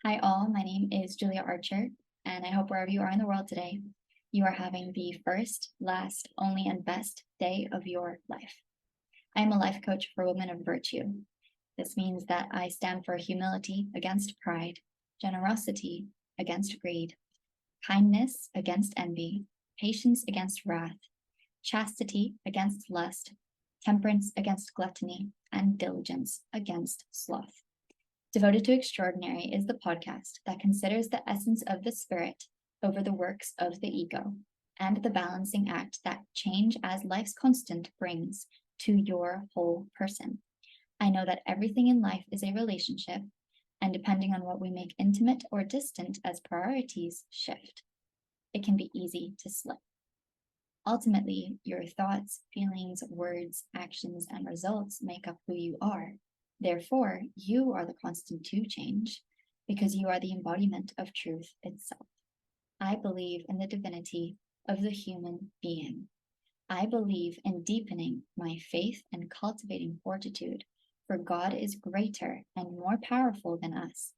Hi all, my name is Julia Archer, and I hope wherever you are in the world today, you are having the first, last, only, and best day of your life. I am a life coach for women of virtue. This means that I stand for humility against pride, generosity against greed, kindness against envy, patience against wrath, chastity against lust, temperance against gluttony, and diligence against sloth. Devoted to Extraordinary is the podcast that considers the essence of the spirit over the works of the ego and the balancing act that change as life's constant brings to your whole person. I know that everything in life is a relationship, and depending on what we make intimate or distant as priorities shift, it can be easy to slip. Ultimately, your thoughts, feelings, words, actions, and results make up who you are. Therefore, you are the constant to change because you are the embodiment of truth itself. I believe in the divinity of the human being. I believe in deepening my faith and cultivating fortitude, for God is greater and more powerful than us.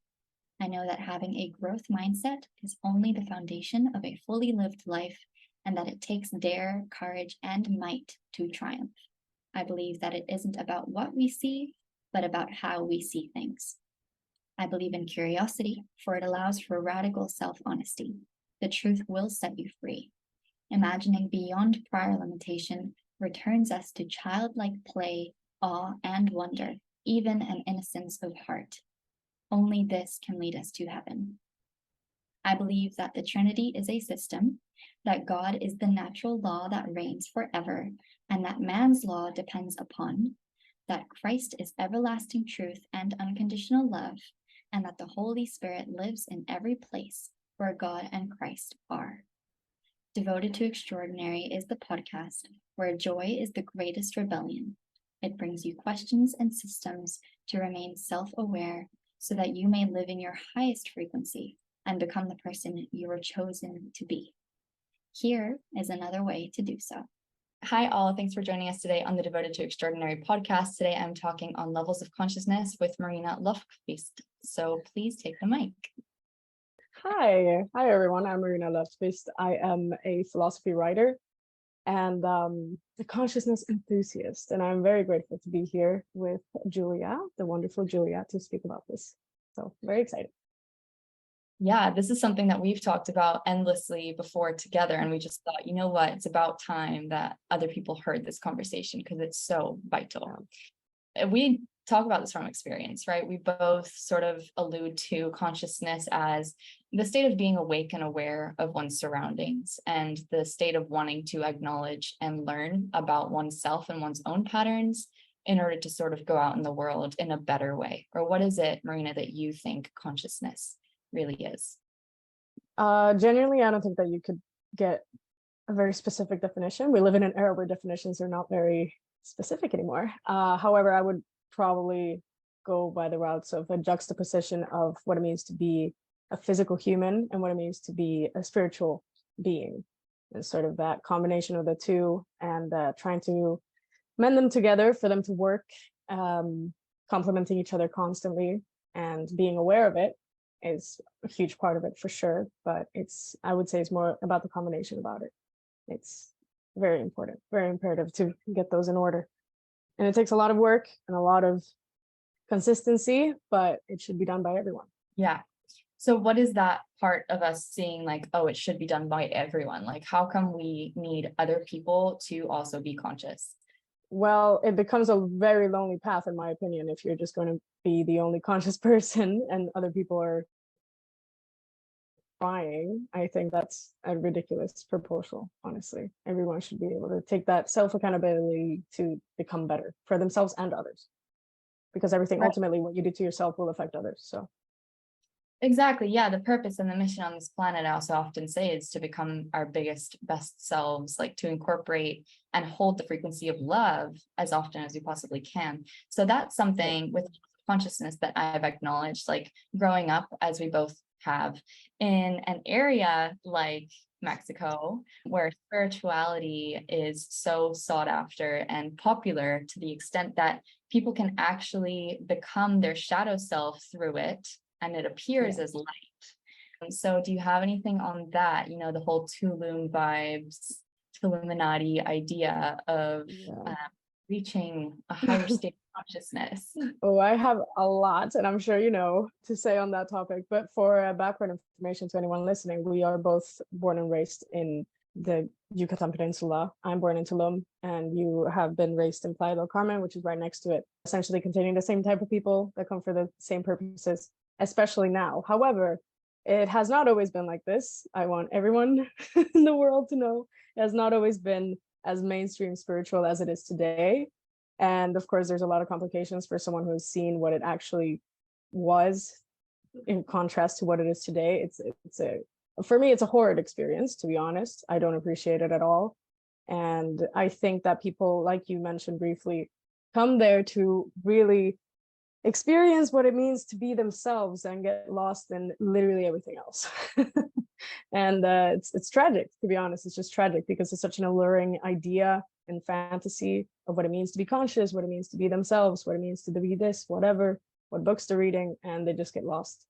I know that having a growth mindset is only the foundation of a fully lived life, and that it takes dare, courage, and might to triumph. I believe that it isn't about what we see, but about how we see things. I believe in curiosity, for it allows for radical self-honesty. The truth will set you free. Imagining beyond prior limitation returns us to childlike play, awe, and wonder, even an innocence of heart. Only this can lead us to heaven. I believe that the Trinity is a system, that God is the natural law that reigns forever, and that man's law depends upon, that Christ is everlasting truth and unconditional love, and that the Holy Spirit lives in every place where God and Christ are. Devoted to Extraordinary is the podcast where joy is the greatest rebellion. It brings you questions and systems to remain self-aware so that you may live in your highest frequency and become the person you were chosen to be. Here is another way to do so. Hi all, thanks for joining us today on the Devoted to Extraordinary podcast. Today I'm talking on levels of consciousness with Marina Lofkvist. So please take the mic. Hi everyone, I'm Marina Lofkvist. I am a philosophy writer and a consciousness enthusiast, and I'm very grateful to be here with Julia, the wonderful Julia, to speak about this. So very excited. Yeah, this is something that we've talked about endlessly before together, and we just thought, you know what, it's about time that other people heard this conversation because it's so vital. We talk about this from experience, right? We both sort of allude to consciousness as the state of being awake and aware of one's surroundings, and the state of wanting to acknowledge and learn about oneself and one's own patterns in order to sort of go out in the world in a better way. Or what is it, Marina, that you think consciousness really is? Genuinely, I don't think that you could get a very specific definition. We live in an era where definitions are not very specific anymore. However, I would probably go by the routes of a juxtaposition of what it means to be a physical human and what it means to be a spiritual being, and sort of that combination of the two, and trying to mend them together for them to work, complementing each other constantly, and being aware of it is a huge part of it for sure. But I would say it's more about the combination about it. It's very important, very imperative to get those in order. And it takes a lot of work and a lot of consistency, but it should be done by everyone. Yeah. So what is that part of us seeing like, oh, it should be done by everyone? Like, how come we need other people to also be conscious? Well, it becomes a very lonely path, in my opinion, if you're just going to be the only conscious person and other people are trying. I think that's a ridiculous proposal, honestly. Everyone should be able to take that self-accountability to become better for themselves and others, because everything, ultimately, what you do to yourself will affect others. So exactly. Yeah. The purpose and the mission on this planet, I also often say, is to become our biggest, best selves, like to incorporate and hold the frequency of love as often as we possibly can. So that's something with consciousness that I've acknowledged, like growing up, as we both have, in an area like Mexico, where spirituality is so sought after and popular to the extent that people can actually become their shadow self through it, and it appears Yeah. as light. And so do you have anything on that, the whole Tulum vibes, Illuminati idea of Yeah. reaching a higher state of consciousness? Oh, I have a lot, and I'm sure you know, to say on that topic. But for background information to anyone listening, we are both born and raised in the Yucatan Peninsula. I'm born in Tulum, and you have been raised in Playa del Carmen, which is right next to it, essentially containing the same type of people that come for the same purposes, especially now. However, it has not always been like this. I want everyone in the world to know it has not always been as mainstream spiritual as it is today. And of course, there's a lot of complications for someone who's seen what it actually was in contrast to what it is today. It's a for me, it's a horrid experience, to be honest. I don't appreciate it at all. And I think that people, like you mentioned briefly, come there to really experience what it means to be themselves and get lost in literally everything else. And it's tragic, to be honest. It's just tragic because it's such an alluring idea and fantasy of what it means to be conscious, what it means to be themselves, what it means to be this, whatever, what books they're reading, and they just get lost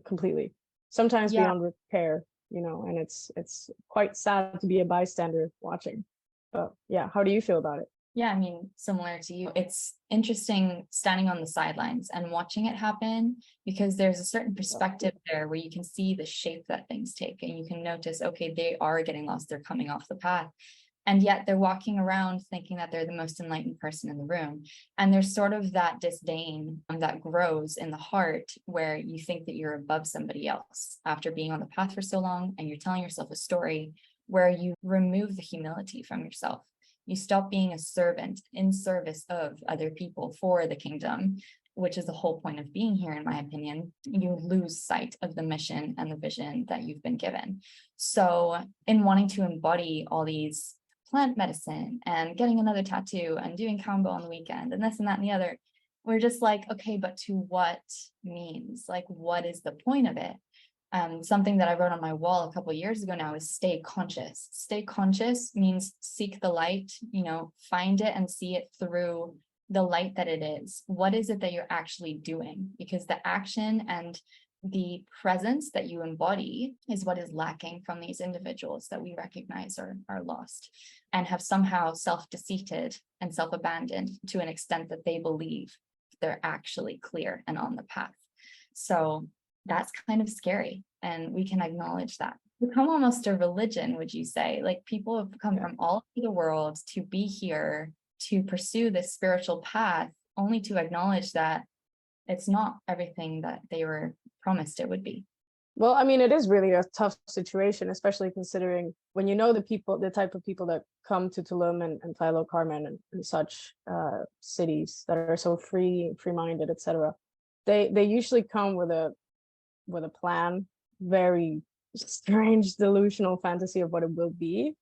completely, sometimes Yeah. beyond repair, and it's quite sad to be a bystander watching. But yeah, how do you feel about it? Yeah, I mean, similar to you, it's interesting standing on the sidelines and watching it happen because there's a certain perspective there where you can see the shape that things take and you can notice, okay, they are getting lost, they're coming off the path. And yet they're walking around thinking that they're the most enlightened person in the room. And there's sort of that disdain that grows in the heart where you think that you're above somebody else after being on the path for so long, and you're telling yourself a story where you remove the humility from yourself. You stop being a servant in service of other people for the kingdom, which is the whole point of being here, in my opinion. You lose sight of the mission and the vision that you've been given. So in wanting to embody all these plant medicine and getting another tattoo and doing combo on the weekend and this and that and the other, we're just like, okay, but to what means? Like, what is the point of it? Something that I wrote on my wall a couple of years ago now is stay conscious. Stay conscious means seek the light, find it and see it through the light that it is. What is it that you're actually doing? Because the action and the presence that you embody is what is lacking from these individuals that we recognize are lost and have somehow self-deceived and self-abandoned to an extent that they believe they're actually clear and on the path. So that's kind of scary, and we can acknowledge that. Become almost a religion, would you say? Like, people have come from all over the world to be here to pursue this spiritual path, only to acknowledge that it's not everything that they were promised it would be. Well, I mean, it is really a tough situation, especially considering when you know the type of people that come to Tulum and Playa del Carmen and such cities that are so free-minded, etc. They usually come with a plan, very strange delusional fantasy of what it will be,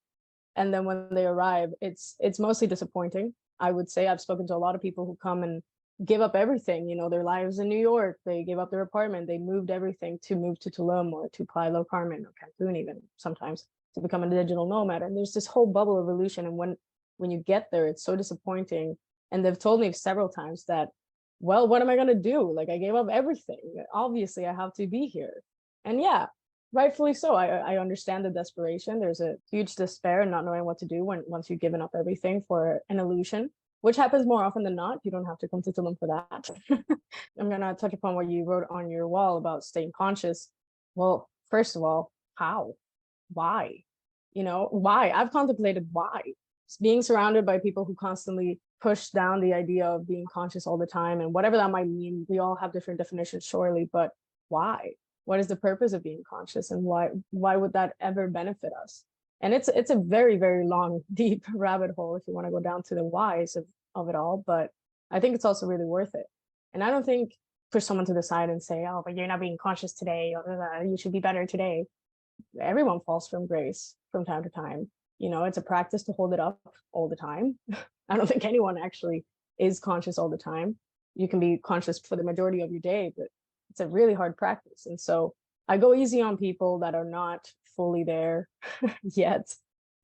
and then when they arrive, it's mostly disappointing. I would say I've spoken to a lot of people who come and give up everything, their lives in New York. They gave up their apartment, they moved everything to move to Tulum or to Playa del Carmen or Cancun, even sometimes, to become a digital nomad. And there's this whole bubble of illusion, and when you get there, it's so disappointing. And they've told me several times that, well, what am I going to do? Like, I gave up everything. Obviously, I have to be here. And yeah, rightfully so. I understand the desperation. There's a huge despair and not knowing what to do once you've given up everything for an illusion, which happens more often than not. You don't have to come to Tulum for that. I'm going to touch upon what you wrote on your wall about staying conscious. Well, first of all, how? Why? Why? I've contemplated why. Being surrounded by people who constantly push down the idea of being conscious all the time, and whatever that might mean, we all have different definitions, surely, but why? What is the purpose of being conscious, and why would that ever benefit us? And it's a very, very long, deep rabbit hole if you want to go down to the whys of it all, but I think it's also really worth it. And I don't think for someone to decide and say, oh, but you're not being conscious today, or you should be better today. Everyone falls from grace from time to time. It's a practice to hold it up all the time. I don't think anyone actually is conscious all the time. You can be conscious for the majority of your day, but it's a really hard practice. And so I go easy on people that are not fully there yet.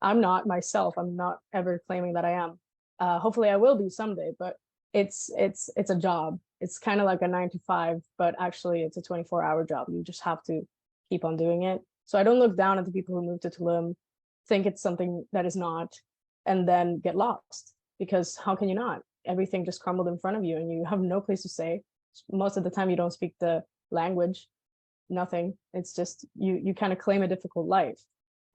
I'm not myself. I'm not ever claiming that I am. Hopefully I will be someday, but it's a job. It's kind of like a 9 to 5, but actually it's a 24-hour job. You just have to keep on doing it. So I don't look down at the people who move to Tulum, think it's something that is not, and then get lost, because how can you not? Everything just crumbled in front of you and you have no place to stay. Most of the time you don't speak the language, nothing. It's just you kind of claim a difficult life,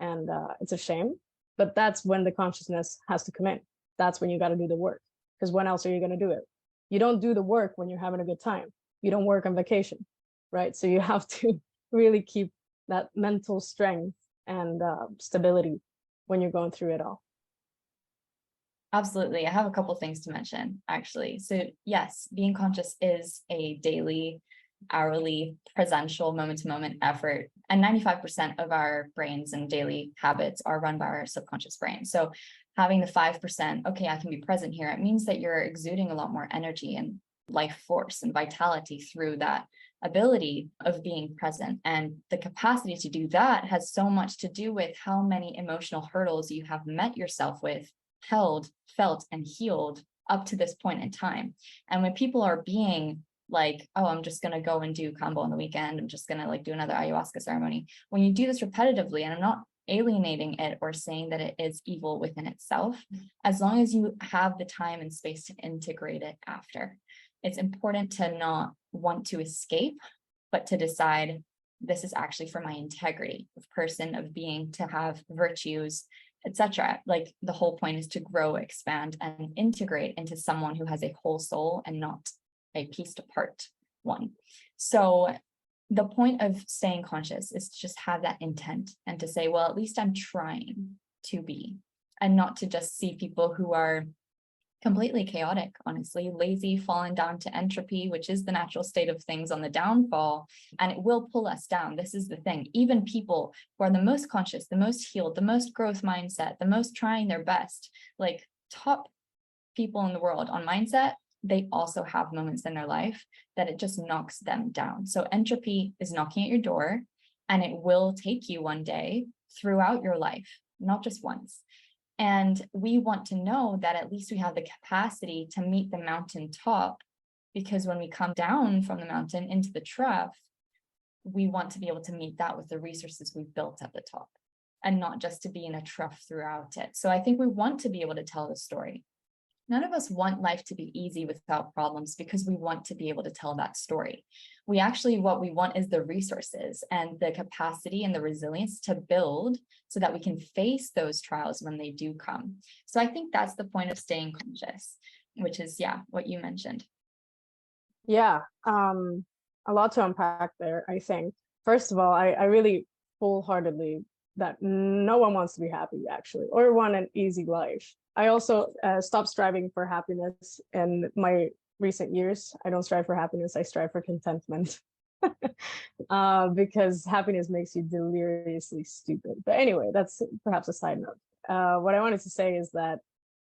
and it's a shame. But that's when the consciousness has to come in. That's when you got to do the work, because when else are you going to do it? You don't do the work when you're having a good time. You don't work on vacation, right? So you have to really keep that mental strength and stability when you're going through it all. Absolutely. I have a couple things to mention, actually. So yes, being conscious is a daily, hourly, presential, moment-to-moment effort. And 95% of our brains and daily habits are run by our subconscious brain. So having the 5%, okay, I can be present here, it means that you're exuding a lot more energy and life force and vitality through that ability of being present. And the capacity to do that has so much to do with how many emotional hurdles you have met yourself with, held, felt, and healed up to this point in time. And when people are being like, oh, I'm just going to go and do combo on the weekend, I'm just going to like do another ayahuasca ceremony. When you do this repetitively, and I'm not alienating it or saying that it is evil within itself, as long as you have the time and space to integrate it after. It's important to not want to escape, but to decide this is actually for my integrity of person, of being, to have virtues, etc. Like the whole point is to grow, expand, and integrate into someone who has a whole soul and not a pieced apart one. So the point of staying conscious is to just have that intent and to say, well, at least I'm trying to be, and not to just see people who are completely chaotic, honestly, lazy, fallen down to entropy, which is the natural state of things on the downfall, and it will pull us down. This is the thing. Even people who are the most conscious, the most healed, the most growth mindset, the most trying their best, like top people in the world on mindset, they also have moments in their life that it just knocks them down. So entropy is knocking at your door, and it will take you one day throughout your life, not just once. And we want to know that at least we have the capacity to meet the mountain top, because when we come down from the mountain into the trough, we want to be able to meet that with the resources we've built at the top, and not just to be in a trough throughout it. So I think we want to be able to tell the story. None of us want life to be easy without problems, because we want to be able to tell that story. We actually, what we want is the resources and the capacity and the resilience to build so that we can face those trials when they do come. So I think that's the point of staying conscious, which is, yeah, what you mentioned. Yeah, a lot to unpack there, I think. First of all, I really wholeheartedly that no one wants to be happy, actually, or want an easy life. I also stopped striving for happiness in my recent years. I don't strive for happiness, I strive for contentment. Because happiness makes you deliriously stupid. But anyway, that's perhaps a side note. What I wanted to say is that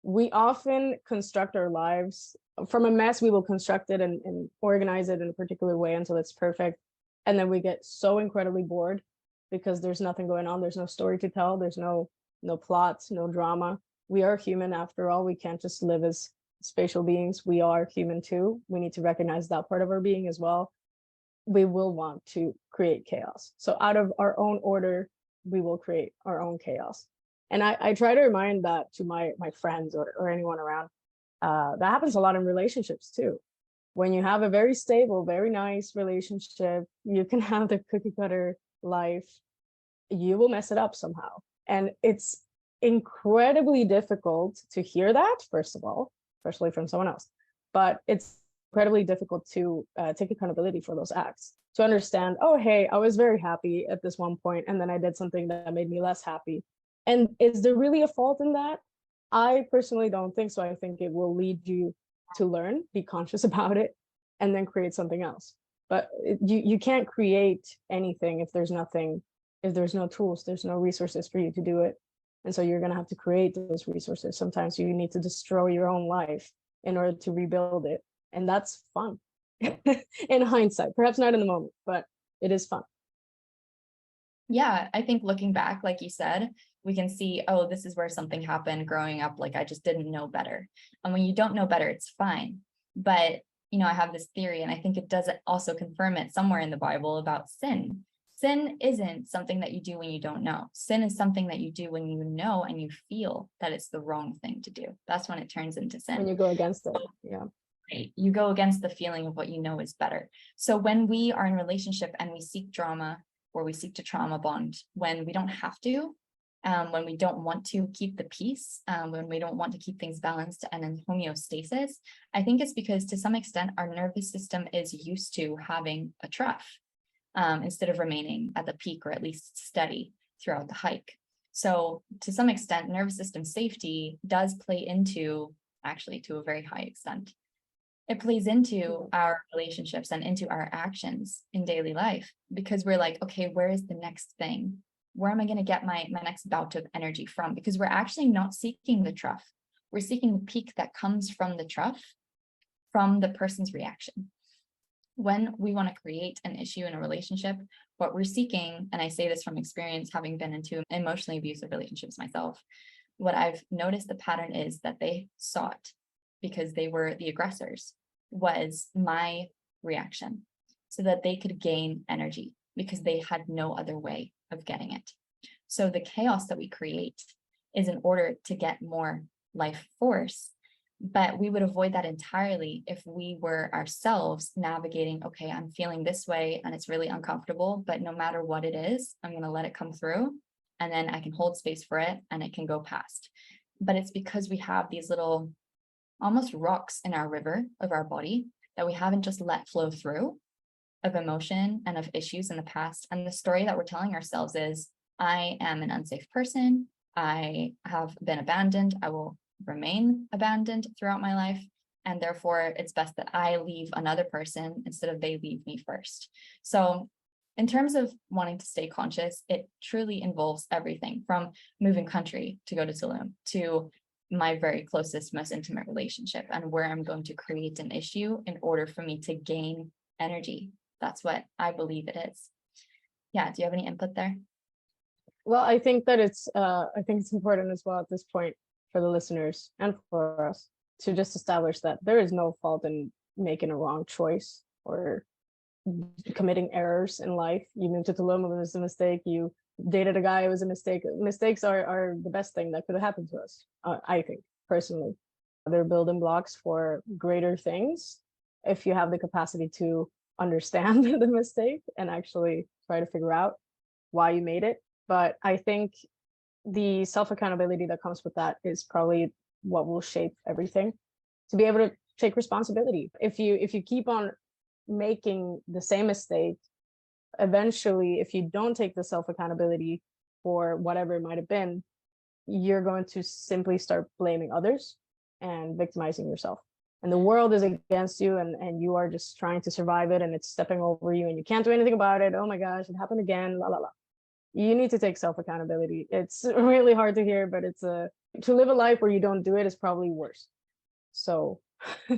we often construct our lives from a mess. We will construct it and organize it in a particular way until it's perfect. And then we get so incredibly bored because there's nothing going on. There's no story to tell. There's no plots, no drama. We are human after all. We can't just live as spatial beings. We are human too. We need to recognize that part of our being as well. We will want to create chaos. So out of our own order, we will create our own chaos. And I try to remind that to my friends or anyone around. That happens a lot in relationships too. When you have a very stable, very nice relationship, you can have the cookie cutter life, you will mess it up somehow. And it's incredibly difficult to hear that, first of all, especially from someone else. But it's incredibly difficult to take accountability for those acts, to understand, oh, hey, I was very happy at this one point, and then I did something that made me less happy. And is there really a fault in that? I personally don't think so. I think it will lead you to learn, be conscious about it, and then create something else. But you can't create anything if there's nothing, if there's no tools, there's no resources for you to do it. And so you're going to have to create those resources. Sometimes you need to destroy your own life in order to rebuild it. And that's fun in hindsight, perhaps not in the moment, but it is fun. Yeah, I think looking back, like you said, we can see, oh, this is where something happened growing up. Like I just didn't know better. And when you don't know better, it's fine. But I have this theory, and I think it does also confirm it somewhere in the Bible about sin. Sin isn't something that you do when you don't know. Sin is something that you do when you know and you feel that it's the wrong thing to do. That's when it turns into sin. When you go against it. Yeah. Right? You go against the feeling of what you know is better. So when we are in relationship and we seek drama, or we seek to trauma bond, when we don't have to, when we don't want to keep the peace, when we don't want to keep things balanced and in homeostasis, I think it's because to some extent our nervous system is used to having a trough instead of remaining at the peak, or at least steady throughout the hike. So to some extent, nervous system safety does play into, actually to a very high extent, it plays into our relationships and into our actions in daily life, because we're like, okay, where is the next thing? Where am I going to get my next bout of energy from? Because we're actually not seeking the trough. We're seeking the peak that comes from the trough, from the person's reaction. When we want to create an issue in a relationship, what we're seeking, and I say this from experience, having been into emotionally abusive relationships myself, what I've noticed the pattern is that they sought, because they were the aggressors, was my reaction, so that they could gain energy, because they had no other way of getting it. So the chaos that we create is in order to get more life force, but we would avoid that entirely if we were ourselves navigating, okay, I'm feeling this way and it's really uncomfortable, but no matter what it is, I'm going to let it come through, and then I can hold space for it and it can go past. But it's because we have these little almost rocks in our river of our body that we haven't just let flow through, of emotion and of issues in the past. And the story that we're telling ourselves is, I am an unsafe person. I have been abandoned. I will remain abandoned throughout my life. And therefore, it's best that I leave another person instead of they leave me first. So in terms of wanting to stay conscious, it truly involves everything from moving country to go to Tulum, to my very closest, most intimate relationship, and where I'm going to create an issue in order for me to gain energy. That's what I believe it is. Yeah, do you have any input there? Well, I think that it's important as well at this point for the listeners and for us to just establish that there is no fault in making a wrong choice or committing errors in life. You moved to Tulum, it was a mistake. You dated a guy, it was a mistake. Mistakes are the best thing that could have happened to us, I think, personally. They're building blocks for greater things if you have the capacity to understand the mistake and actually try to figure out why you made it. But I think the self-accountability that comes with that is probably what will shape everything, to be able to take responsibility. If you keep on making the same mistake, eventually, if you don't take the self-accountability for whatever it might have been, you're going to simply start blaming others and victimizing yourself. And the world is against you, and you are just trying to survive it, and it's stepping over you, and you can't do anything about it. Oh my gosh, it happened again, la la la. You need to take self-accountability. It's really hard to hear, but to live a life where you don't do it is probably worse. So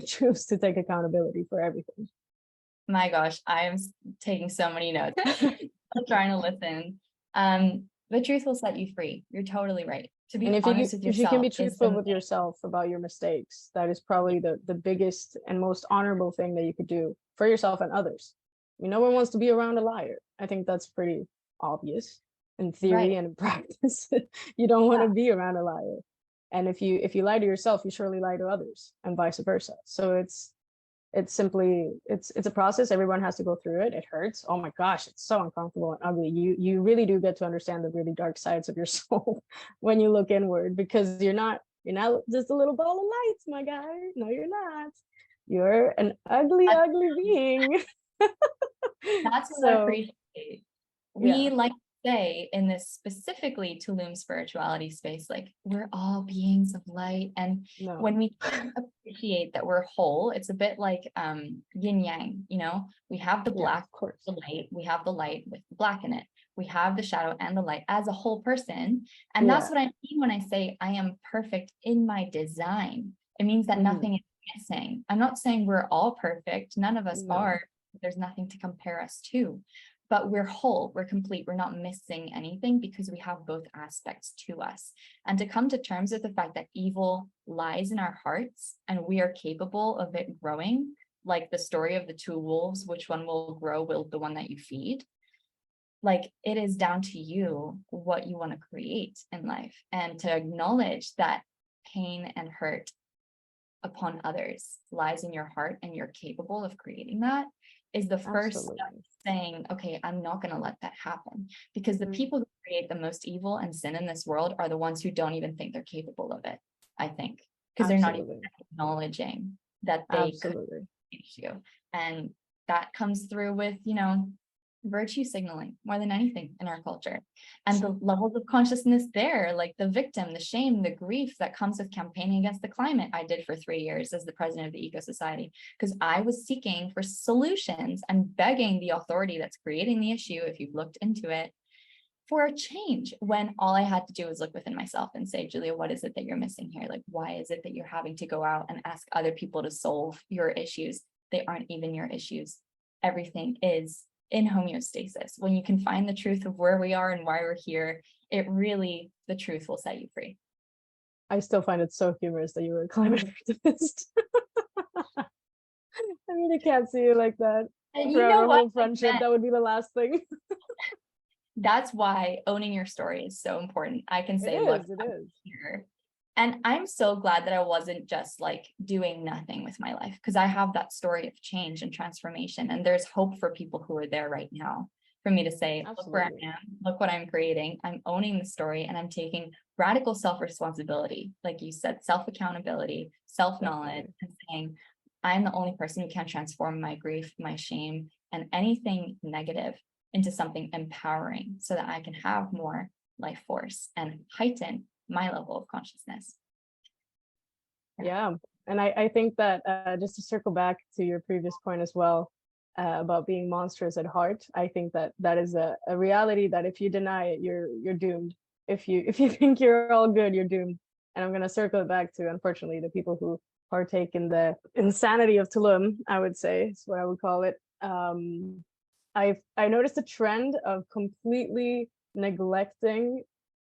choose to take accountability for everything. My gosh, I'm taking so many notes. I'm trying to listen. The truth will set you free. You're totally right. To be honest with yourself, if you can be truthful with yourself about your mistakes, that is probably the biggest and most honorable thing that you could do for yourself and others. No one wants to be around a liar. I think that's pretty obvious in theory and in practice. You don't want to be around a liar. And if you lie to yourself, you surely lie to others, and vice versa. So it's a process. Everyone has to go through it. It hurts. Oh my gosh, it's so uncomfortable and ugly. You really do get to understand the really dark sides of your soul when you look inward, because you're not just a little ball of lights, my guy. No, you're not. You're an ugly being. That's what I appreciate. We like to say in this specifically Tulum spirituality space, like, we're all beings of light. And when we appreciate that we're whole, it's a bit like yin yang, we have the black, the light, we have the light with the black in it. We have the shadow and the light as a whole person. And that's what I mean when I say I am perfect in my design. It means that nothing is missing. I'm not saying we're all perfect. None of us are. There's nothing to compare us to. But we're whole, we're complete, we're not missing anything, because we have both aspects to us. And to come to terms with the fact that evil lies in our hearts and we are capable of it growing, like the story of the two wolves, which one will grow, will the one that you feed. Like, it is down to you what you want to create in life, and to acknowledge that pain and hurt upon others lies in your heart, and you're capable of creating that, is the first step. Absolutely. Saying, okay, I'm not going to let that happen, because the Mhm. people who create the most evil and sin in this world are the ones who don't even think they're capable of it, I think, because they're not even Absolutely. acknowledging that they could Absolutely. issue. And that comes through with, virtue signaling more than anything in our culture. And the levels of consciousness there, like the victim, the shame, the grief that comes with campaigning against the climate. I did for 3 years as the president of the Eco Society, because I was seeking for solutions and begging the authority that's creating the issue, if you've looked into it, for a change, when all I had to do was look within myself and say, Julia, what is it that you're missing here? Like, why is it that you're having to go out and ask other people to solve your issues? They aren't even your issues. Everything is in homeostasis. When you can find the truth of where we are and why we're here, the truth will set you free. I still find it so humorous that you were a climate activist. I really can't see you like that And you throughout know our what? whole friendship. That would be the last thing. That's why owning your story is so important. I can say, look, It I'm is. here. And I'm so glad that I wasn't just like doing nothing with my life, because I have that story of change and transformation. And there's hope for people who are there right now, for me to say, look where I Absolutely. am, look what I'm creating. I'm owning the story, and I'm taking radical self-responsibility. Like you said, self-accountability, self-knowledge, Definitely. and saying, I'm the only person who can transform my grief, my shame, and anything negative into something empowering, so that I can have more life force and heighten my level of consciousness. Yeah. And I think that just to circle back to your previous point as well, about being monstrous at heart, I think that that is a reality that if you deny it, you're doomed. If you think you're all good, you're doomed. And I'm gonna circle it back to, unfortunately, the people who partake in the insanity of Tulum, I would say, is what I would call it. I noticed a trend of completely neglecting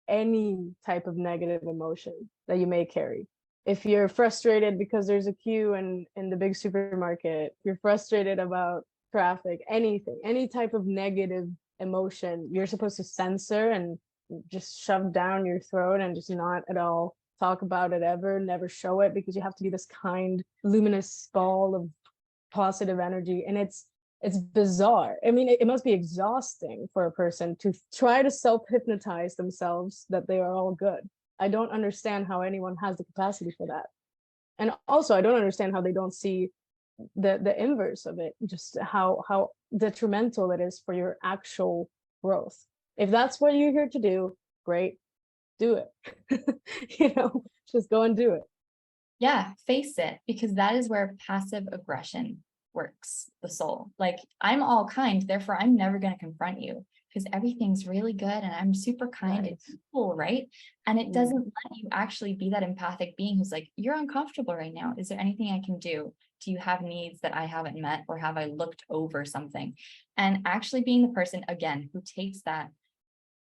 any type of negative emotion that you may carry. If you're frustrated because there's a queue in the big supermarket, if you're frustrated about traffic, anything, any type of negative emotion, you're supposed to censor and just shove down your throat and just not at all talk about it ever, never show it, because you have to be this kind, luminous ball of positive energy. And it's bizarre. I mean, it must be exhausting for a person to try to self-hypnotize themselves that they are all good. I don't understand how anyone has the capacity for that. And also, I don't understand how they don't see the inverse of it, just how detrimental it is for your actual growth. If that's what you're here to do, great, do it. Just go and do it. Yeah, face it, because that is where passive aggression works the soul. Like, I'm all kind, therefore I'm never going to confront you, because everything's really good and I'm super kind and cool, right? And it doesn't let you actually be that empathic being who's like, you're uncomfortable right now. Is there anything I can do? Do you have needs that I haven't met, or have I looked over something? And actually being the person, again, who takes that,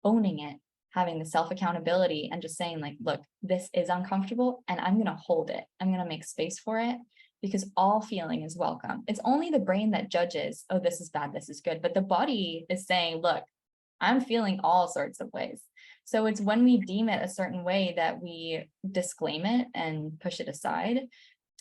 owning it, having the self-accountability, and just saying like, look, this is uncomfortable and I'm going to hold it. I'm going to make space for it, because all feeling is welcome. It's only the brain that judges, oh, this is bad, this is good. But the body is saying, look, I'm feeling all sorts of ways. So it's when we deem it a certain way that we disclaim it and push it aside.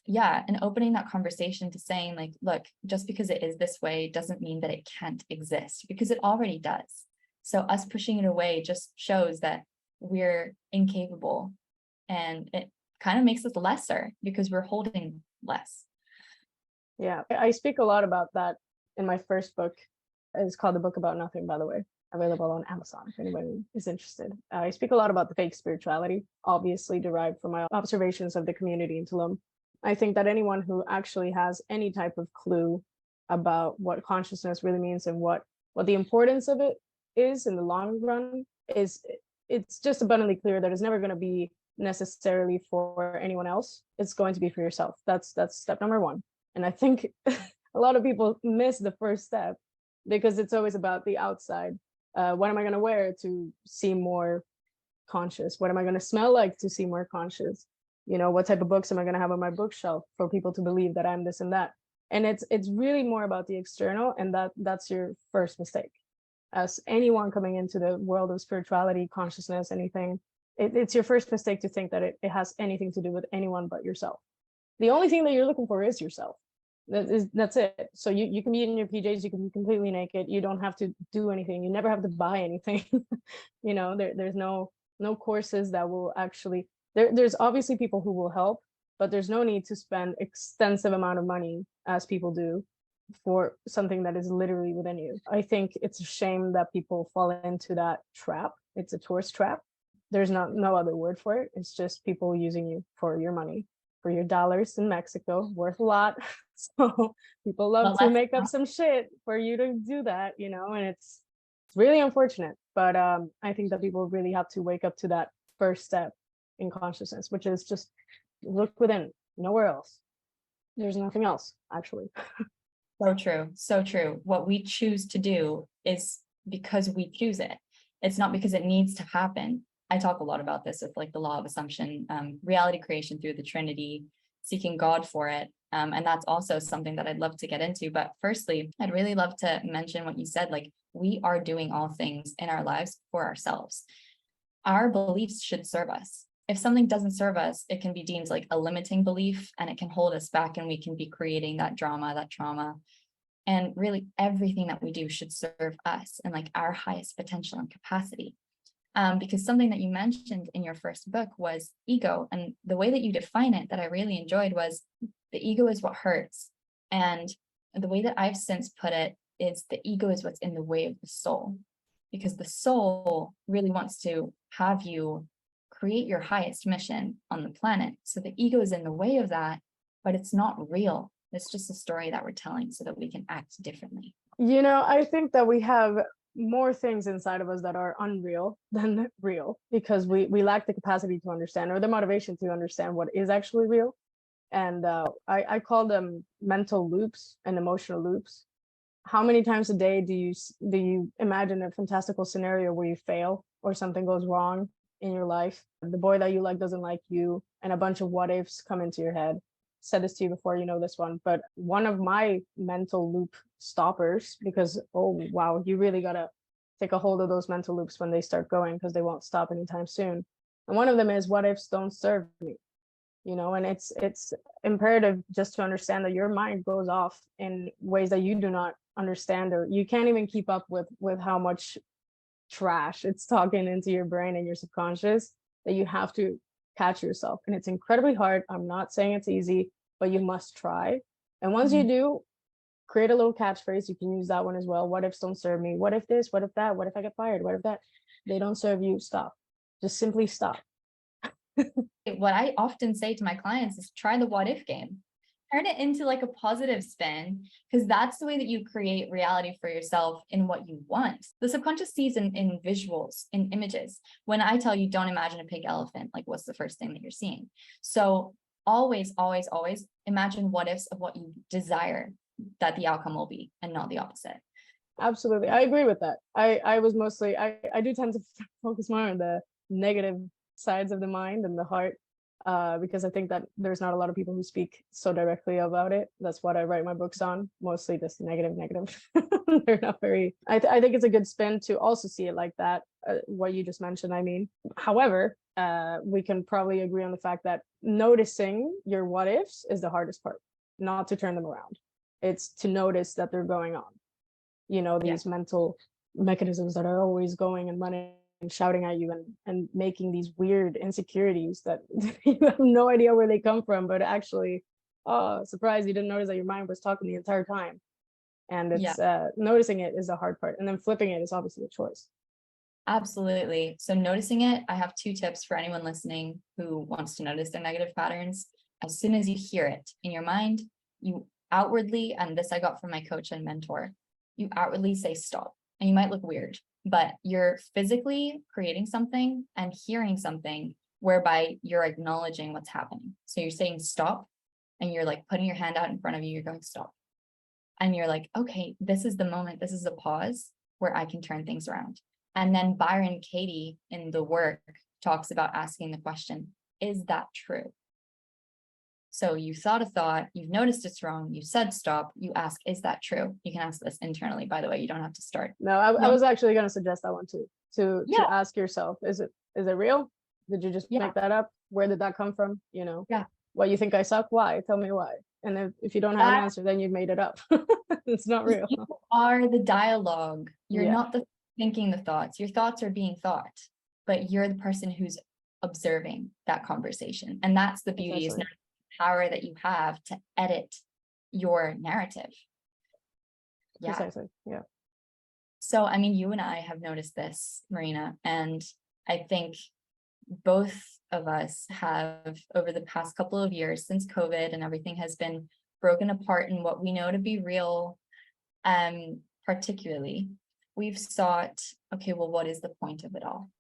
Yeah, and opening that conversation to saying like, look, just because it is this way doesn't mean that it can't exist, because it already does. So us pushing it away just shows that we're incapable, and it kind of makes us lesser because we're holding less. Yeah, I speak a lot about that in my first book. It's called The Book About Nothing, by the way, available on Amazon if anybody is interested. I speak a lot about the fake spirituality, obviously derived from my observations of the community in Tulum. I think that anyone who actually has any type of clue about what consciousness really means and what the importance of it is in the long run is, it's just abundantly clear that it's never going to be necessarily for anyone else. It's going to be for yourself. That's step number one. And I think a lot of people miss the first step because it's always about the outside. What am I going to wear to seem more conscious? What am I going to smell like to seem more conscious? What type of books am I going to have on my bookshelf for people to believe that I'm this and that? And it's really more about the external, and that's your first mistake. As anyone coming into the world of spirituality, consciousness, anything, it's your first mistake to think that it has anything to do with anyone but yourself. The only thing that you're looking for is yourself. That's it. So you can be in your PJs, you can be completely naked, you don't have to do anything, you never have to buy anything. There's no courses that will actually, there's obviously people who will help, but there's no need to spend extensive amount of money as people do for something that is literally within you. I think it's a shame that people fall into that trap. It's a tourist trap. There's no other word for it. It's just people using you for your money, for your dollars in Mexico, worth a lot. So people love to make up some shit for you to do that, and it's really unfortunate. But I think that people really have to wake up to that first step in consciousness, which is just look within, nowhere else. There's nothing else, actually. So true. So true. What we choose to do is because we choose it. It's not because it needs to happen. I talk a lot about this with like the law of assumption, reality creation through the Trinity, seeking God for it. And that's also something that I'd love to get into. But firstly, I'd really love to mention what you said, like we are doing all things in our lives for ourselves. Our beliefs should serve us. If something doesn't serve us, it can be deemed like a limiting belief and it can hold us back and we can be creating that drama, that trauma. And really everything that we do should serve us and like our highest potential and capacity. Because something that you mentioned in your first book was ego. And the way that you define it that I really enjoyed was the ego is what hurts. And the way that I've since put it is the ego is what's in the way of the soul. Because the soul really wants to have you create your highest mission on the planet. So the ego is in the way of that, but it's not real. It's just a story that we're telling so that we can act differently. I think that we have more things inside of us that are unreal than real because we lack the capacity to understand or the motivation to understand what is actually real. And I call them mental loops and emotional loops. How many times a day do you imagine a fantastical scenario where you fail or something goes wrong in your life? The boy that you like doesn't like you, and a bunch of what ifs come into your head. Said this to you before, this one, but one of my mental loop stoppers, because oh wow, you really gotta take a hold of those mental loops when they start going because they won't stop anytime soon. And one of them is what ifs don't serve me. And it's imperative just to understand that your mind goes off in ways that you do not understand, or you can't even keep up with how much trash it's talking into your brain and your subconscious, that you have to catch yourself. And it's incredibly hard. I'm not saying it's easy, but you must try. And once you do, create a little catchphrase. You can use that one as well. What ifs don't serve me? What if this? What if that? What if I get fired? What if that? They don't serve you. Stop. Just simply stop. What I often say to my clients is try the what if game. Turn it into like a positive spin, because that's the way that you create reality for yourself in what you want. The subconscious sees in visuals, in images. When I tell you don't imagine a pink elephant, like what's the first thing that you're seeing? So always, always, always imagine what ifs of what you desire that the outcome will be and not the opposite. Absolutely. I agree with that. I was mostly, I do tend to focus more on the negative sides of the mind and the heart, because I think that there's not a lot of people who speak so directly about it. That's what I write my books on, mostly just negative. They're not very, I think it's a good spin to also see it like that, what you just mentioned, I mean. However, we can probably agree on the fact that noticing your what ifs is the hardest part, not to turn them around. It's to notice that they're going on. These mental mechanisms that are always going and running and shouting at you and making these weird insecurities that you have no idea where they come from, but actually, oh, surprise, you didn't notice that your mind was talking the entire time. And it's noticing it is the hard part, and then flipping it is obviously a choice. Absolutely. So noticing it, I have 2 tips for anyone listening who wants to notice their negative patterns. As soon as you hear it in your mind, you outwardly, and this I got from my coach and mentor, you outwardly say stop. And you might look weird, but you're physically creating something and hearing something whereby you're acknowledging what's happening. So you're saying stop, and you're like putting your hand out in front of you, you're going stop. And you're like, okay, this is the moment, this is the pause where I can turn things around. And then Byron Katie in the work talks about asking the question, is that true? So you thought a thought, you've noticed it's wrong, you said stop, you ask, is that true? You can ask this internally, by the way, you don't have to start. No, I was actually going to suggest that one too. To Yeah. ask yourself, is it real? Did you just make that up? Where did that come from? Yeah. What, you think I suck? Why? Tell me why. And if you don't have an answer, then you made it up. It's not real. You are the dialogue. You're Yeah. not the thinking the thoughts. Your thoughts are being thought, but you're the person who's observing that conversation. And that's the beauty, is Precisely. not the power that you have to edit your narrative. Yeah. Precisely. Yeah. So, I mean, you and I have noticed this, Marina, and I think both of us have, over the past couple of years since COVID and everything has been broken apart in what we know to be real, particularly, we've sought, okay, well, what is the point of it all?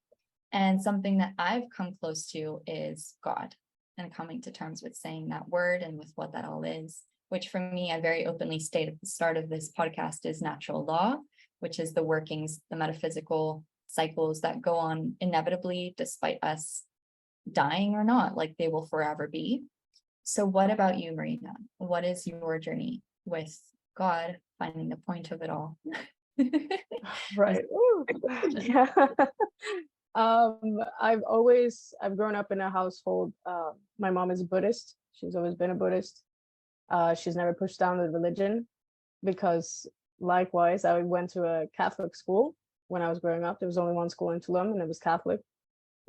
And something that I've come close to is God, and coming to terms with saying that word and with what that all is, which for me, I very openly state at the start of this podcast, is natural law, which is the workings, the metaphysical cycles that go on inevitably despite us dying or not, like they will forever be. So what about you, Marina? What is your journey with God, finding the point of it all? Right. Yeah. I've grown up in a household. My mom is a Buddhist. She's always been a Buddhist. She's never pushed down the religion, because likewise, I went to a Catholic school when I was growing up. There was only one school in Tulum, and it was Catholic.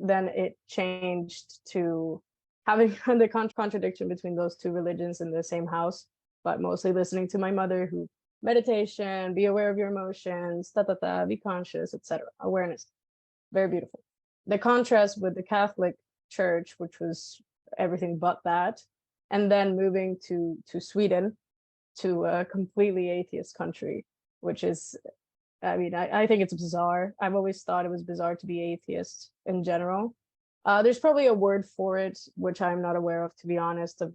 Then it changed to having the contradiction between those two religions in the same house, but mostly listening to my mother, who meditation, be aware of your emotions, be conscious, etc. Awareness. Very beautiful. The contrast with the Catholic Church, which was everything but that, and then moving to Sweden, to a completely atheist country, which is, I mean, I think it's bizarre. I've always thought it was bizarre to be atheist in general. There's probably a word for it, which I'm not aware of, to be honest, of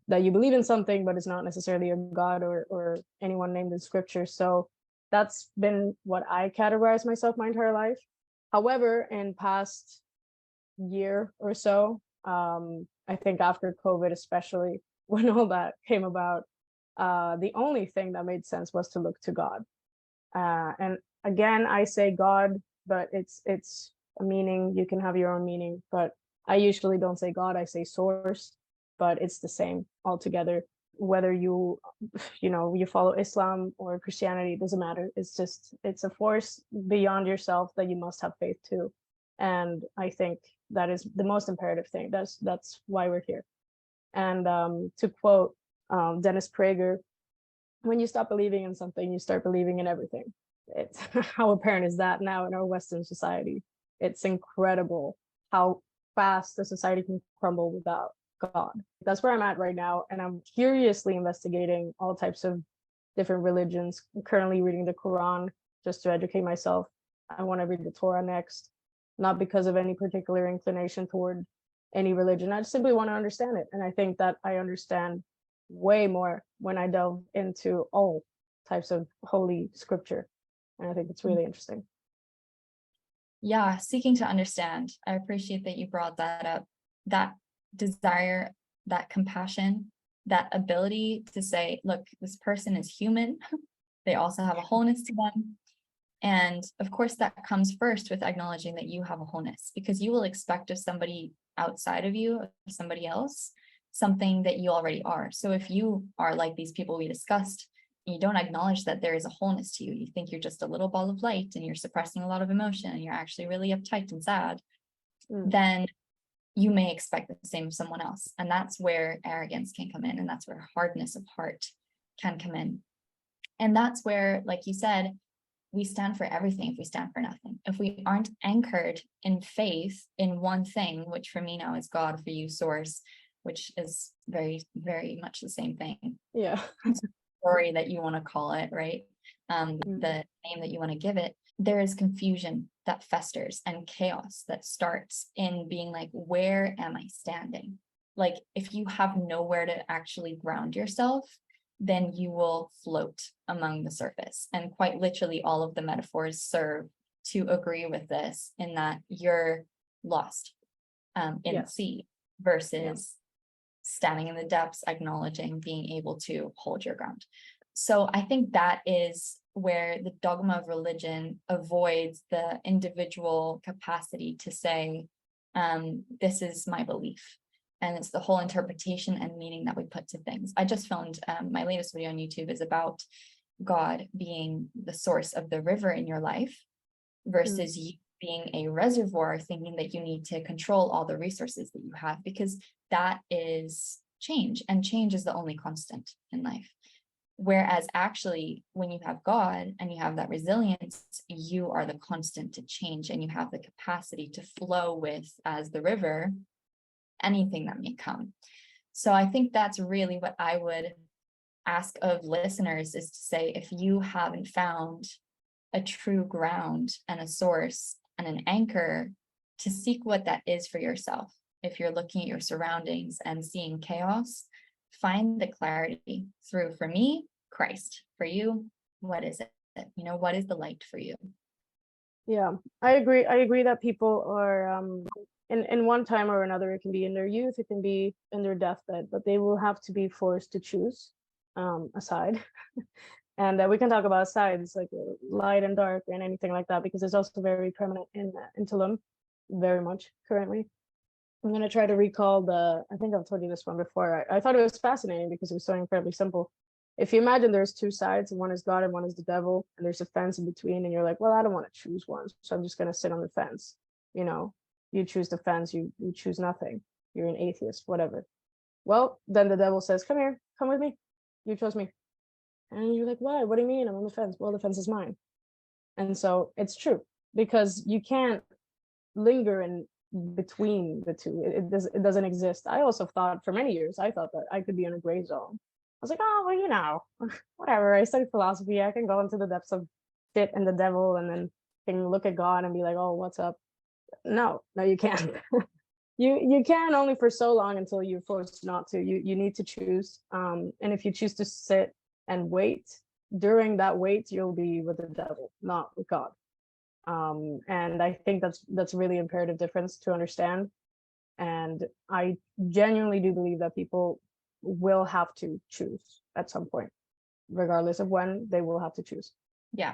that you believe in something, but it's not necessarily a God or anyone named in scripture. So that's been what I categorize myself my entire life. However, in past year or so, I think after COVID, especially when all that came about, the only thing that made sense was to look to God. And again, I say God, but it's a meaning. You can have your own meaning, but I usually don't say God, I say source, but it's the same altogether. Whether you follow Islam or Christianity, it doesn't matter. It's a force beyond yourself that you must have faith to. And I think that is the most imperative thing. That's why we're here. And to quote Dennis Prager, when you stop believing in something, you start believing in everything. It's how apparent is that now in our Western society? It's incredible how fast the society can crumble without God. That's where I'm at right now, and I'm curiously investigating all types of different religions. I'm currently reading the Quran just to educate myself. I want to read the Torah next, not because of any particular inclination toward any religion. I just simply want to understand it, and I think that I understand way more when I delve into all types of holy scripture, and I think it's really interesting. Yeah, seeking to understand. I appreciate that you brought that up. That desire, that compassion, that ability to say, look, this person is human. They also have a wholeness to them. And of course, that comes first with acknowledging that you have a wholeness, because you will expect of somebody outside of you, of somebody else, something that you already are. So if you are like these people we discussed, and you don't acknowledge that there is a wholeness to you, you think you're just a little ball of light and you're suppressing a lot of emotion and you're actually really uptight and sad, then you may expect the same of someone else. And that's where arrogance can come in, and that's where hardness of heart can come in. And that's where, like you said, we stand for everything if we stand for nothing. If we aren't anchored in faith in one thing, which for me now is God, for you, source, which is very, very much the same thing. Yeah. Story that you want to call it, right? The name that you want to give it. There is confusion that festers and chaos that starts in being like, where am I standing? Like, if you have nowhere to actually ground yourself, then you will float among the surface. And quite literally, all of the metaphors serve to agree with this, in that you're lost in the sea versus standing in the depths, acknowledging, being able to hold your ground. So I think that is where the dogma of religion avoids the individual capacity to say, this is my belief. And it's the whole interpretation and meaning that we put to things. I just filmed my latest video on YouTube is about God being the source of the river in your life versus you being a reservoir, thinking that you need to control all the resources that you have, because that is change, and change is the only constant in life. Whereas actually, when you have God and you have that resilience, you are the constant to change, and you have the capacity to flow with, as the river, anything that may come. So I think that's really what I would ask of listeners, is to say, if you haven't found a true ground and a source and an anchor, to seek what that is for yourself. If you're looking at your surroundings and seeing chaos, find the clarity through, for me, Christ. For you, what is it? What is the light for you? Yeah, I agree that people are in one time or another, it can be in their youth, it can be in their deathbed, but they will have to be forced to choose a side. And we can talk about sides like light and dark and anything like that, because it's also very prominent in Intellum, very much currently. I'm going to try to recall I think I've told you this one before. I thought it was fascinating because it was so incredibly simple. If you imagine there's two sides, one is God and one is the devil, and there's a fence in between, and you're like, well, I don't want to choose one, so I'm just going to sit on the fence. You choose the fence, you choose nothing. You're an atheist, whatever. Well, then the devil says, come here, come with me. You chose me. And you're like, why? What do you mean? I'm on the fence. Well, the fence is mine. And so it's true, because you can't linger in between the two. It doesn't exist. I also thought for many years, I thought that I could be in a gray zone. I was like, oh, well, whatever. I studied philosophy. I can go into the depths of shit and the devil, and then can look at God and be like, oh, what's up? No, you can't. You can only for so long until you're forced not to. You need to choose. And if you choose to sit and wait, during that wait, you'll be with the devil, not with God. And I think that's a really imperative difference to understand. And I genuinely do believe that people will have to choose at some point, regardless of when. They will have to choose. Yeah,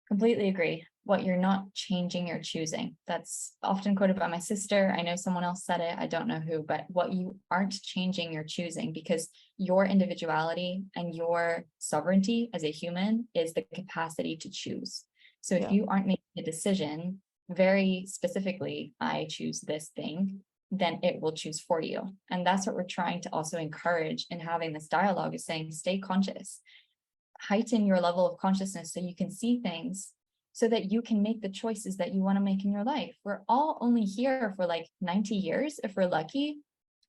completely agree. What you're not changing, you're choosing. That's often quoted by my sister. I know someone else said it, I don't know who, but what you aren't changing, you're choosing, because your individuality and your sovereignty as a human is the capacity to choose. So if you aren't making a decision very specifically, I choose this thing, then it will choose for you. And that's what we're trying to also encourage in having this dialogue, is saying, stay conscious, heighten your level of consciousness so you can see things, so that you can make the choices that you want to make in your life. We're all only here for like 90 years, if we're lucky,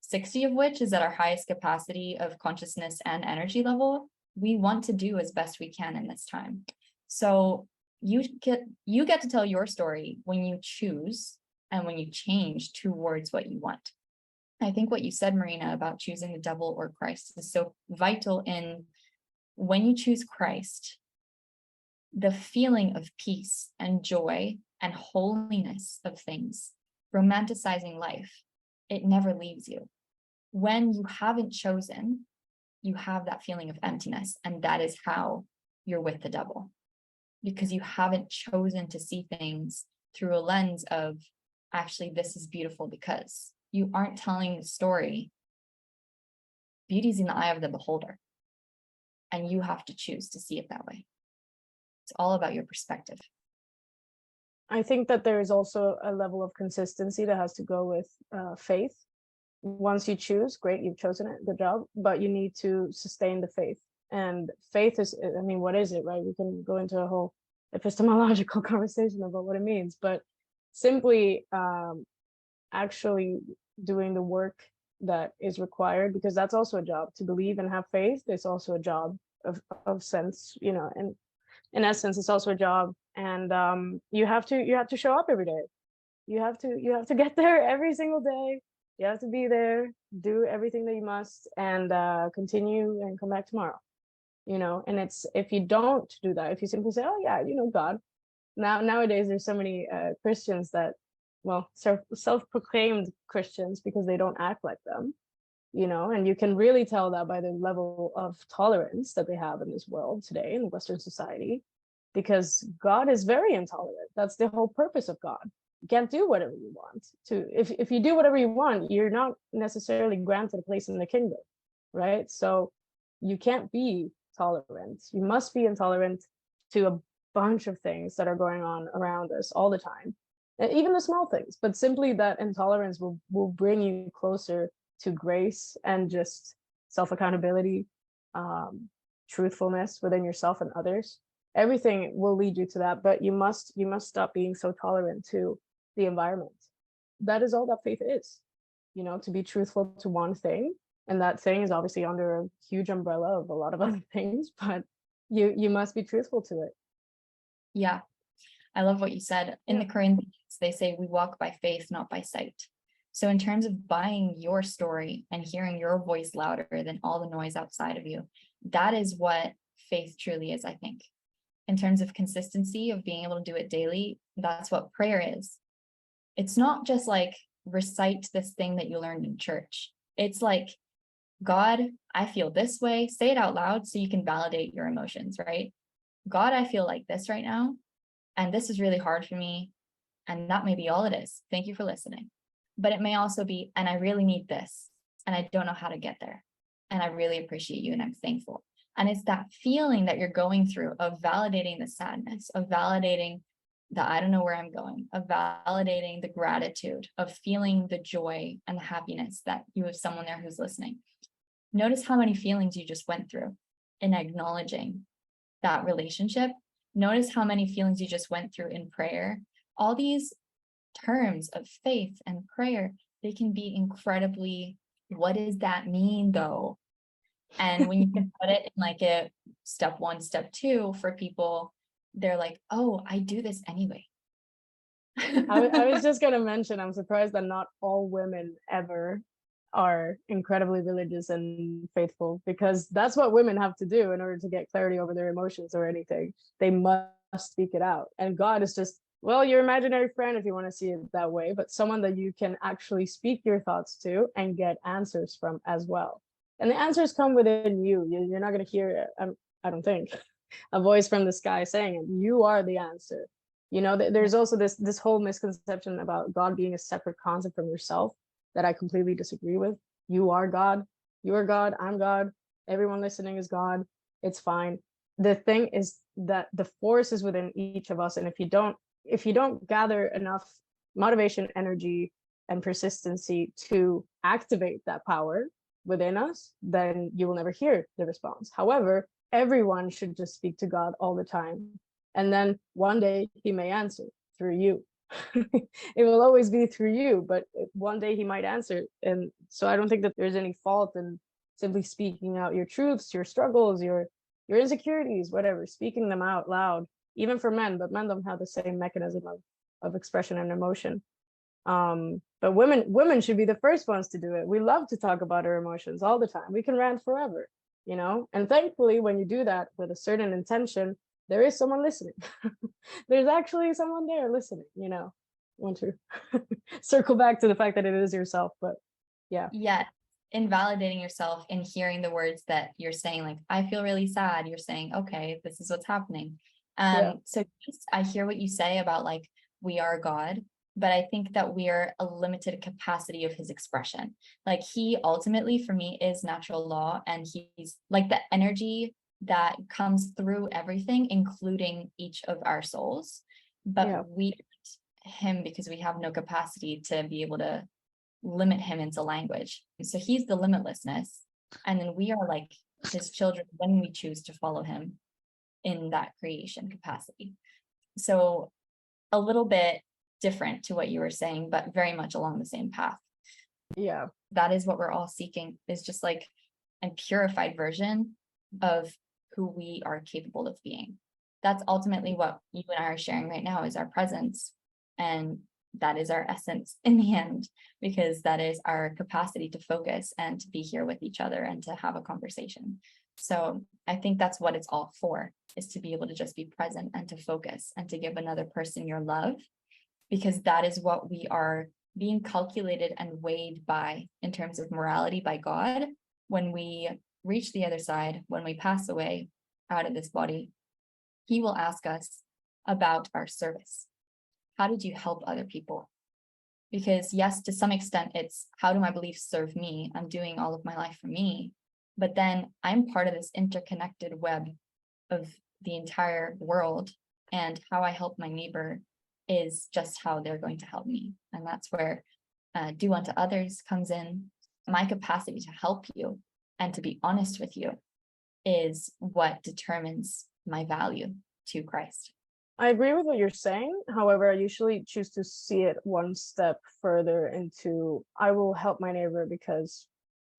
60 of which is at our highest capacity of consciousness and energy level. We want to do as best we can in this time. So you get to tell your story when you choose and when you change towards what you want. I think what you said, Marina, about choosing the devil or Christ is so vital. In when you choose Christ, the feeling of peace and joy and holiness of things, romanticizing life, it never leaves you. When you haven't chosen, you have that feeling of emptiness, and that is how you're with the devil, because you haven't chosen to see things through a lens of, actually, this is beautiful, because you aren't telling the story. Beauty's in the eye of the beholder, and you have to choose to see it that way. It's all about your perspective. I think that there is also a level of consistency that has to go with faith. Once you choose, great, you've chosen it, good job, but you need to sustain the faith. And faith is, I mean, what is it, right? We can go into a whole epistemological conversation about what it means, but simply actually doing the work that is required, because that's also a job. To believe and have faith is also a job of sense, and in essence, it's also a job. And you have to show up every day. You have to get there every single day. You have to be there, do everything that you must, and continue and come back tomorrow. And it's, if you don't do that, if you simply say, oh yeah, God. Nowadays there's so many Christians that, well, self-proclaimed Christians, because they don't act like them, And you can really tell that by the level of tolerance that they have in this world today in Western society, because God is very intolerant. That's the whole purpose of God. You can't do whatever you want. If you do whatever you want, you're not necessarily granted a place in the kingdom, right? So you can't be tolerant. You must be intolerant to a bunch of things that are going on around us all the time, and even the small things. But simply that intolerance will bring you closer to grace and just self-accountability, truthfulness within yourself and others. Everything will lead you to that, but you must stop being so tolerant to the environment. That is all that faith is, to be truthful to one thing, and that thing is obviously under a huge umbrella of a lot of other things, but you must be truthful to it. Yeah, I love what you said. In Yeah. the Corinthians, they say we walk by faith, not by sight. So in terms of buying your story and hearing your voice louder than all the noise outside of you, that is what faith truly is, I think. In terms of consistency of being able to do it daily, that's what prayer is. It's not just like recite this thing that you learned in church. It's like, God, I feel this way. Say it out loud so you can validate your emotions, right? God, I feel like this right now, and this is really hard for me. And that may be all it is. Thank you for listening. But it may also be, and I really need this, and I don't know how to get there. And I really appreciate you, and I'm thankful. And it's that feeling that you're going through of validating the sadness, of validating the I don't know where I'm going, of validating the gratitude, of feeling the joy and the happiness that you have someone there who's listening. Notice how many feelings you just went through in acknowledging that relationship. Notice how many feelings you just went through in prayer. All these terms of faith and prayer, they can be incredibly, what does that mean though? And when you can put it in like a step 1, step 2 for people, they're like, oh, I do this anyway. I was just going to mention, I'm surprised that not all women ever are incredibly religious and faithful, because that's what women have to do in order to get clarity over their emotions or anything. They must speak it out. And God is just, well, your imaginary friend, if you want to see it that way, but someone that you can actually speak your thoughts to and get answers from as well. And the answers come within you. You're not going to hear, I don't think, a voice from the sky saying it. You are the answer. There's also this whole misconception about God being a separate concept from yourself that I completely disagree with. You are God. You are God. I'm God. Everyone listening is God. It's fine. The thing is that the force is within each of us, and if you don't gather enough motivation, energy, and persistency to activate that power within us, then you will never hear the response. However, everyone should just speak to God all the time. And then one day he may answer through you. It will always be through you, but one day he might answer. And so I don't think that there's any fault in simply speaking out your truths, your struggles, your insecurities, whatever, speaking them out loud, even for men, but men don't have the same mechanism of expression and emotion. But women should be the first ones to do it. We love to talk about our emotions all the time. We can rant forever, and thankfully when you do that with a certain intention, there is someone listening. There's actually someone there listening, want to circle back to the fact that it is yourself, but yeah. Yeah, invalidating yourself and hearing the words that you're saying, like, I feel really sad. You're saying, okay, this is what's happening. Yeah. So I hear what you say about like, we are God, but I think that we are a limited capacity of his expression. Like he ultimately for me is natural law, and he's like the energy that comes through everything, including each of our souls. But we him because we have no capacity to be able to limit him into language. So he's the limitlessness. And then we are like his children when we choose to follow him in that creation capacity. So a little bit different to what you were saying, but very much along the same path. Yeah. That is what we're all seeking, is just like a purified version of who we are capable of being. That's ultimately what you and I are sharing right now, is our presence. And that is our essence in the end, because that is our capacity to focus and to be here with each other and to have a conversation. So I think that's what it's all for, is to be able to just be present and to focus and to give another person your love, because that is what we are being calculated and weighed by, in terms of morality, by God, when we reach the other side, when we pass away out of this body, he will ask us about our service. How did you help other people? Because yes, to some extent, it's how do my beliefs serve me? I'm doing all of my life for me. But then I'm part of this interconnected web of the entire world, and how I help my neighbor is just how they're going to help me. And that's where do unto others comes in. My capacity to help you and to be honest with you is what determines my value to Christ. I agree with what you're saying. However, I usually choose to see it one step further into I will help my neighbor because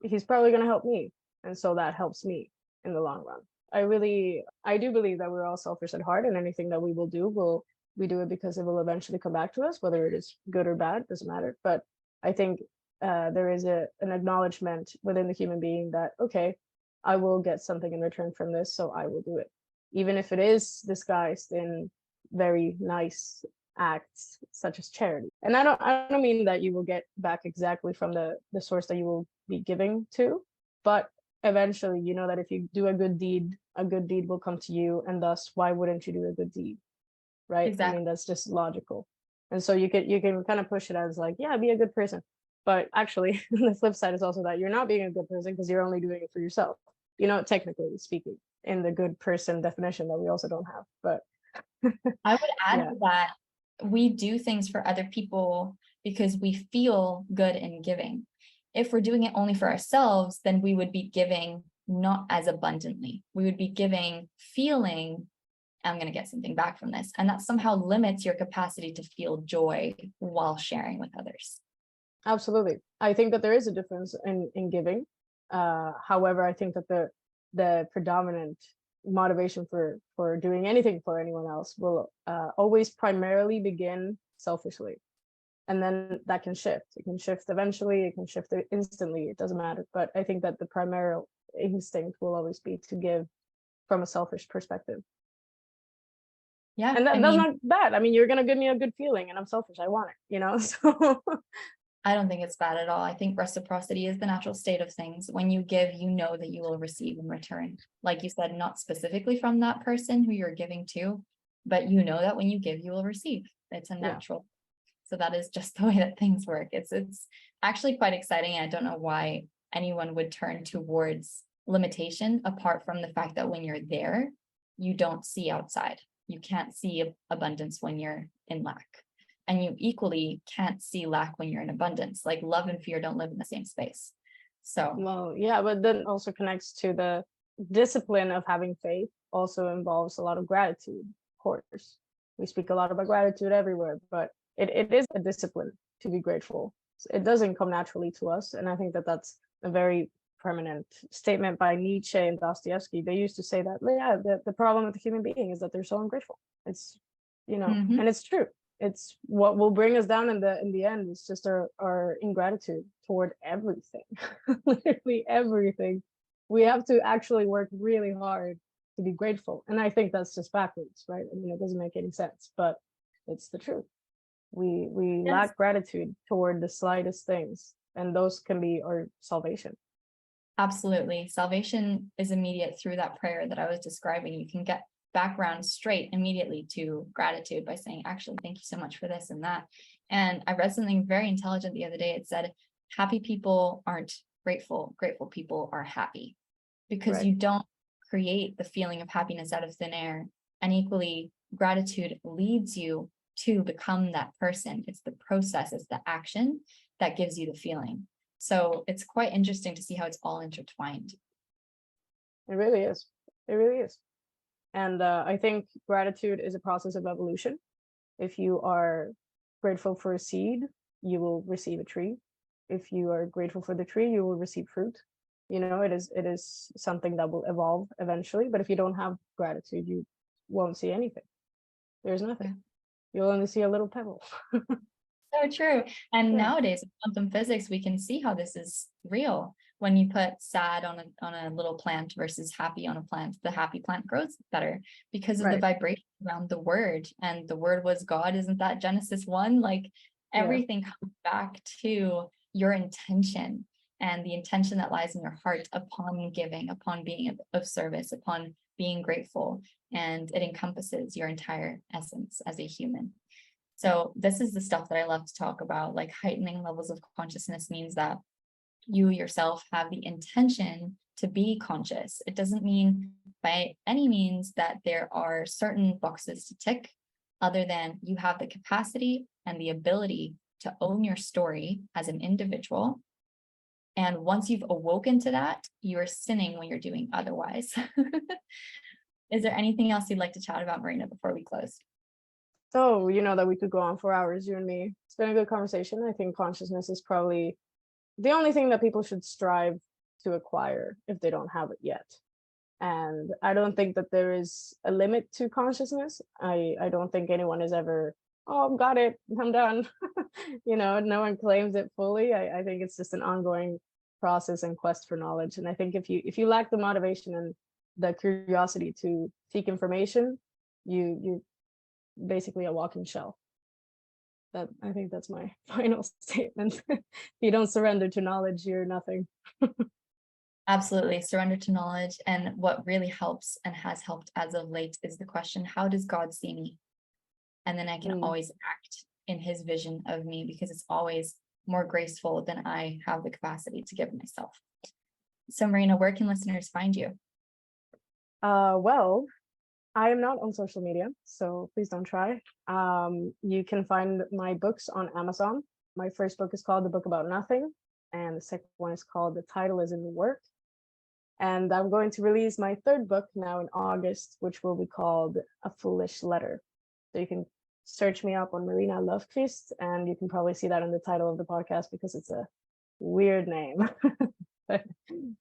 he's probably going to help me. And so that helps me in the long run. I do believe that we're all selfish at heart, and anything that we will do, we do it because it will eventually come back to us, whether it is good or bad, doesn't matter. But I think there is an acknowledgement within the human being that, okay, I will get something in return from this, so I will do it. Even if it is disguised in very nice acts such as charity. And I don't mean that you will get back exactly from the source that you will be giving to, but eventually you know that if you do a good deed will come to you, and thus why wouldn't you do a good deed, right? Exactly. I mean, that's just logical. And so you can kind of push it as like, yeah, be a good person, but actually the flip side is also that you're not being a good person because you're only doing it for yourself, technically speaking, in the good person definition that we also don't have. But I would add yeah. to that, we do things for other people because we feel good in giving. If we're doing it only for ourselves, then we would be giving not as abundantly. We would be giving feeling, I'm going to get something back from this. And that somehow limits your capacity to feel joy while sharing with others. Absolutely. I think that there is a difference in giving. However, I think that the predominant motivation for doing anything for anyone else will always primarily begin selfishly, and then that can shift. It can shift eventually, it can shift instantly, it doesn't matter. But I think that the primary instinct will always be to give from a selfish perspective. Yeah, and that's not bad. I mean, you're gonna give me a good feeling and I'm selfish, I want it, so I don't think it's bad at all. I think reciprocity is the natural state of things. When you give, you know that you will receive in return. Like you said, not specifically from that person who you're giving to, but you know that when you give, you will receive. It's a natural. So that is just the way that things work. It's actually quite exciting. I don't know why anyone would turn towards limitation apart from the fact that when you're there, you don't see outside. You can't see abundance when you're in lack. And you equally can't see lack when you're in abundance. Like love and fear don't live in the same space. So, well, yeah, but then also connects to the discipline of having faith, also involves a lot of gratitude, of course. We speak a lot about gratitude everywhere, but it is a discipline to be grateful. It doesn't come naturally to us. And I think that that's a very permanent statement by Nietzsche and Dostoevsky. They used to say that, yeah, the problem with the human being is that they're so ungrateful. It's, and it's true. It's what will bring us down in the end. It's just our ingratitude toward everything, literally everything. We have to actually work really hard to be grateful, and I think that's just backwards, right? I mean, it doesn't make any sense, but it's the truth. We yes. lack gratitude toward the slightest things, and those can be our salvation. Absolutely. Salvation is immediate through that prayer that I was describing. You can get background straight immediately to gratitude by saying, actually, thank you so much for this and that. And I read something very intelligent the other day. It said, happy people aren't grateful. Grateful people are happy, because Right. you don't create the feeling of happiness out of thin air. And equally, gratitude leads you to become that person. It's the process, it's the action that gives you the feeling. So it's quite interesting to see how it's all intertwined. It really is. It really is. And I think gratitude is a process of evolution. If you are grateful for a seed, you will receive a tree. If you are grateful for the tree, you will receive fruit. It is something that will evolve eventually. But if you don't have gratitude, you won't see anything. There's nothing. You'll only see a little pebble. So true. And Yeah. nowadays, with quantum physics, we can see how this is real. When you put sad on a little plant versus happy on a plant, the happy plant grows better because of the Right. vibration around the word. And the word was God. Isn't that Genesis 1? Like everything comes back to your intention and the intention that lies in your heart upon giving, upon being of service, upon being grateful. And it encompasses your entire essence as a human. So this is the stuff that I love to talk about. Like, heightening levels of consciousness means that you yourself have the intention to be conscious. It doesn't mean by any means that there are certain boxes to tick, other than you have the capacity and the ability to own your story as an individual. And once you've awoken to that, you are sinning when you're doing otherwise. Is there anything else you'd like to chat about, Marina, before we close? So, you know that we could go on for hours, you and me. It's been a good conversation. I think consciousness is probably the only thing that people should strive to acquire if they don't have it yet. And I don't think that there is a limit to consciousness. I don't think anyone is ever, oh, got it, I'm done. No one claims it fully. I think it's just an ongoing process and quest for knowledge. And I think if you lack the motivation and the curiosity to seek information, you're basically a walking shell. I think that's my final statement. If you don't surrender to knowledge, you're nothing. Absolutely. Surrender to knowledge. And what really helps and has helped as of late is the question, how does God see me? And then I can always act in his vision of me, because it's always more graceful than I have the capacity to give myself. So Marina, where can listeners find you? Well, I am not on social media, so please don't try. You can find my books on Amazon. My first book is called The Book About Nothing, and the second one is called The Title is in the Work. And I'm going to release my third book now in August, which will be called A Foolish Letter. So you can search me up on Marina Lofkvist, and you can probably see that in the title of the podcast because it's a weird name. but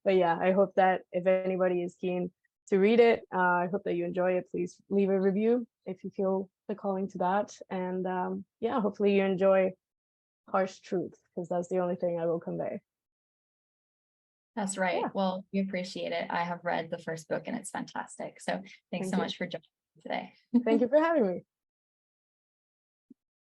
yeah, I hope that if anybody is keen to read it, I hope that you enjoy it. Please leave a review if you feel the calling to that. And yeah, hopefully you enjoy harsh truth, because that's the only thing I will convey. That's right. Yeah. Well, we appreciate it. I have read the first book and it's fantastic. So thanks so much for joining me today. Thank you for having me.